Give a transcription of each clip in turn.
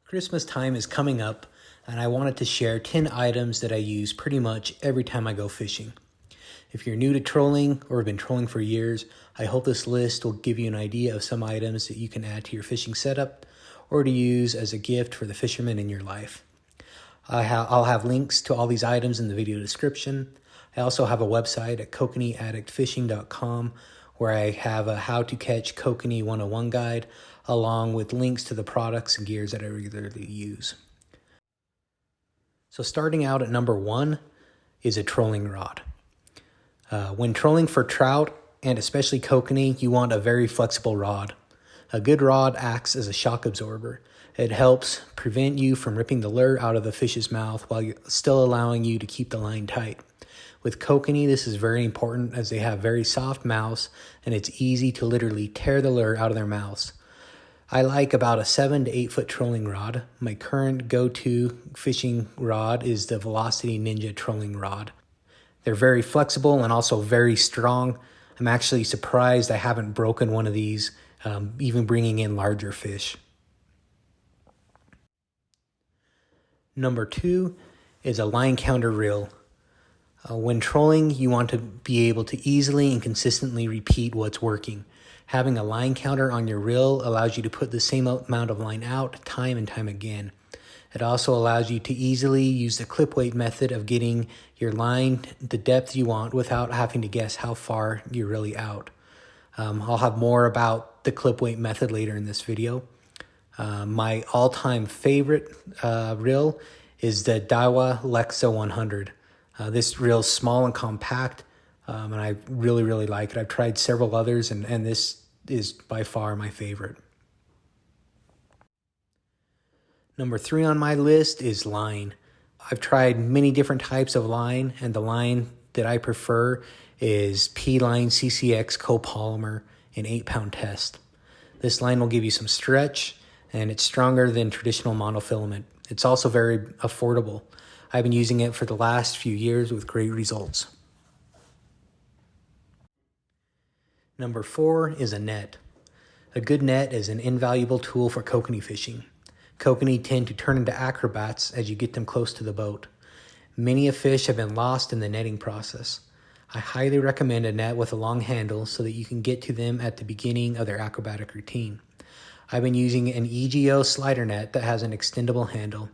Christmas time is coming up, and I wanted to share 10 items that I use pretty much every time I go fishing. If you're new to trolling or have been trolling for years, I hope this list will give you an idea of some items that you can add to your fishing setup or to use as a gift for the fishermen in your life. I'll have links to all these items in the video description. I also have a website at kokaneeaddictfishing.com where I have a how to catch kokanee 101 guide along with links to the products and gears that I regularly use. So starting out at number 1 is a trolling rod. When trolling for trout and especially kokanee, you want a very flexible rod. A good rod acts as a shock absorber. It helps prevent you from ripping the lure out of the fish's mouth while still allowing you to keep the line tight. With kokanee, this is very important as they have very soft mouths and it's easy to literally tear the lure out of their mouths. I like about a 7 to 8 foot trolling rod. My current go-to fishing rod is the Velocity Ninja trolling rod. They're very flexible and also very strong. I'm actually surprised I haven't broken one of these, even bringing in larger fish. Number 2 is a line counter reel. When trolling, you want to be able to easily and consistently repeat what's working. Having a line counter on your reel allows you to put the same amount of line out time and time again. It also allows you to easily use the clip weight method of getting your line the depth you want without having to guess how far you're really out. I'll have more about the clip weight method later in this video. My all-time favorite reel is the Daiwa Lexa 100. This reel is small and compact, and I really like it. I've tried several others, and this is by far my favorite. Number 3 on my list is line. I've tried many different types of line, and the line that I prefer is P-Line CCX copolymer in 8-pound test. This line will give you some stretch, and it's stronger than traditional monofilament. It's also very affordable. I've been using it for the last few years with great results. Number 4 is a net. A good net is an invaluable tool for kokanee fishing. Kokanee tend to turn into acrobats as you get them close to the boat. Many a fish have been lost in the netting process. I highly recommend a net with a long handle so that you can get to them at the beginning of their acrobatic routine. I've been using an EGO slider net that has an extendable handle.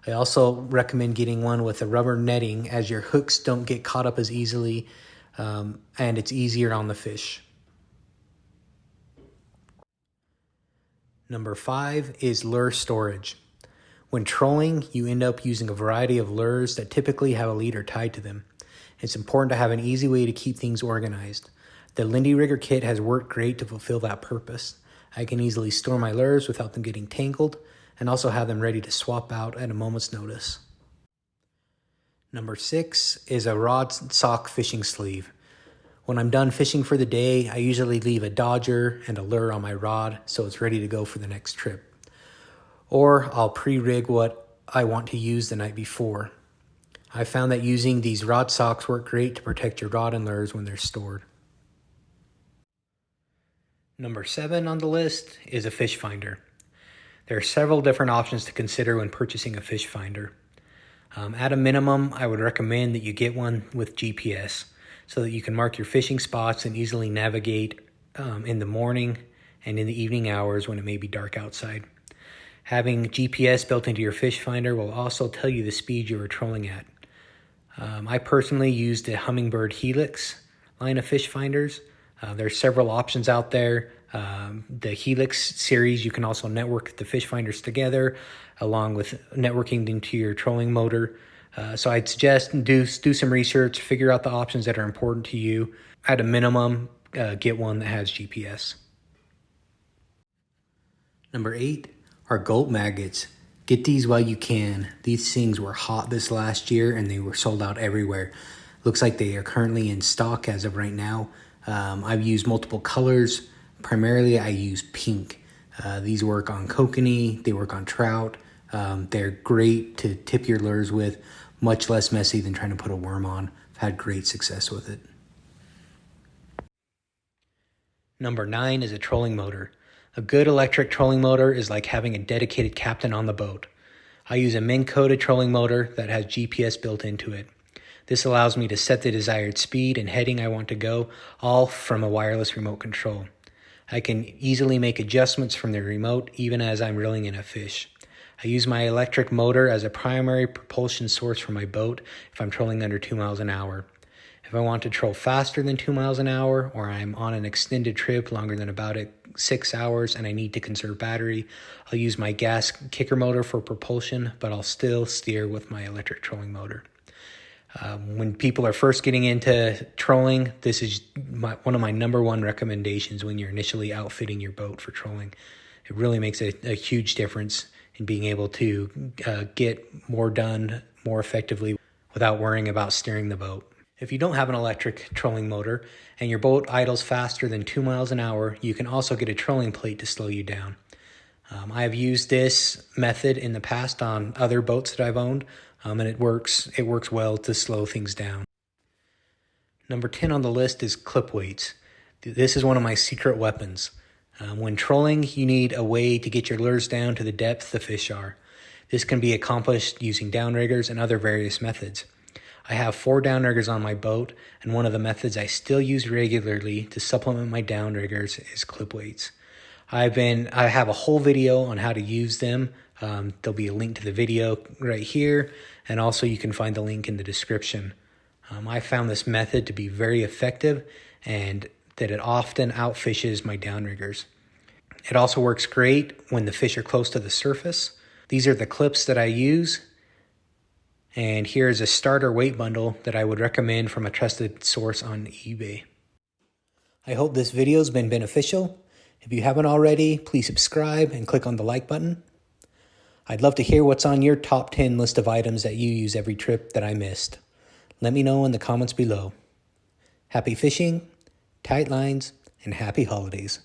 I also recommend getting one with a rubber netting as your hooks don't get caught up as easily and it's easier on the fish. Number 5 is lure storage. When trolling, you end up using a variety of lures that typically have a leader tied to them. It's important to have an easy way to keep things organized. The Lindy Rigger kit has worked great to fulfill that purpose. I can easily store my lures without them getting tangled and also have them ready to swap out at a moment's notice. Number 6 is a rod sock fishing sleeve. When I'm done fishing for the day, I usually leave a dodger and a lure on my rod so it's ready to go for the next trip. Or I'll pre-rig what I want to use the night before. I found that using these rod socks work great to protect your rod and lures when they're stored. Number 7 on the list is a fish finder. There are several different options to consider when purchasing a fish finder. At a minimum, I would recommend that you get one with GPS so that you can mark your fishing spots and easily navigate in the morning and in the evening hours when it may be dark outside. Having GPS built into your fish finder will also tell you the speed you are trolling at. I personally use the Humminbird Helix line of fish finders. There are several options out there. The Helix series, you can also network the fish finders together along with networking into your trolling motor. So I'd suggest do some research, figure out the options that are important to you. At a minimum, get one that has GPS. Number 8 are gulp maggots. Get these while you can. These things were hot this last year and they were sold out everywhere. Looks like they are currently in stock as of right now. I've used multiple colors. Primarily, I use pink. These work on kokanee. They work on trout. They're great to tip your lures with. Much less messy than trying to put a worm on. I've had great success with it. Number 9 is a trolling motor. A good electric trolling motor is like having a dedicated captain on the boat. I use a Minn-coated trolling motor that has GPS built into it. This allows me to set the desired speed and heading I want to go, all from a wireless remote control. I can easily make adjustments from the remote even as I'm reeling in a fish. I use my electric motor as a primary propulsion source for my boat if I'm trolling under 2 miles an hour. If I want to troll faster than 2 miles an hour, or I'm on an extended trip longer than about 6 hours and I need to conserve battery, I'll use my gas kicker motor for propulsion, but I'll still steer with my electric trolling motor. When people are first getting into trolling, this is one of my number one recommendations when you're initially outfitting your boat for trolling. It really makes a huge difference in being able to get more done more effectively without worrying about steering the boat. If you don't have an electric trolling motor and your boat idles faster than 2 miles an hour, you can also get a trolling plate to slow you down. I have used this method in the past on other boats that I've owned, and it works well to slow things down. Number 10 on the list is clip weights. This is one of my secret weapons. When trolling, you need a way to get your lures down to the depth the fish are. This can be accomplished using downriggers and other various methods. I have 4 downriggers on my boat, and one of the methods I still use regularly to supplement my downriggers is clip weights. I have a whole video on how to use them. There'll be a link to the video right here, and also you can find the link in the description. I found this method to be very effective and that it often outfishes my downriggers. It also works great when the fish are close to the surface. These are the clips that I use. And here's a starter weight bundle that I would recommend from a trusted source on eBay. I hope this video has been beneficial. If you haven't already, please subscribe and click on the like button. I'd love to hear what's on your top 10 list of items that you use every trip that I missed. Let me know in the comments below. Happy fishing, tight lines, and happy holidays.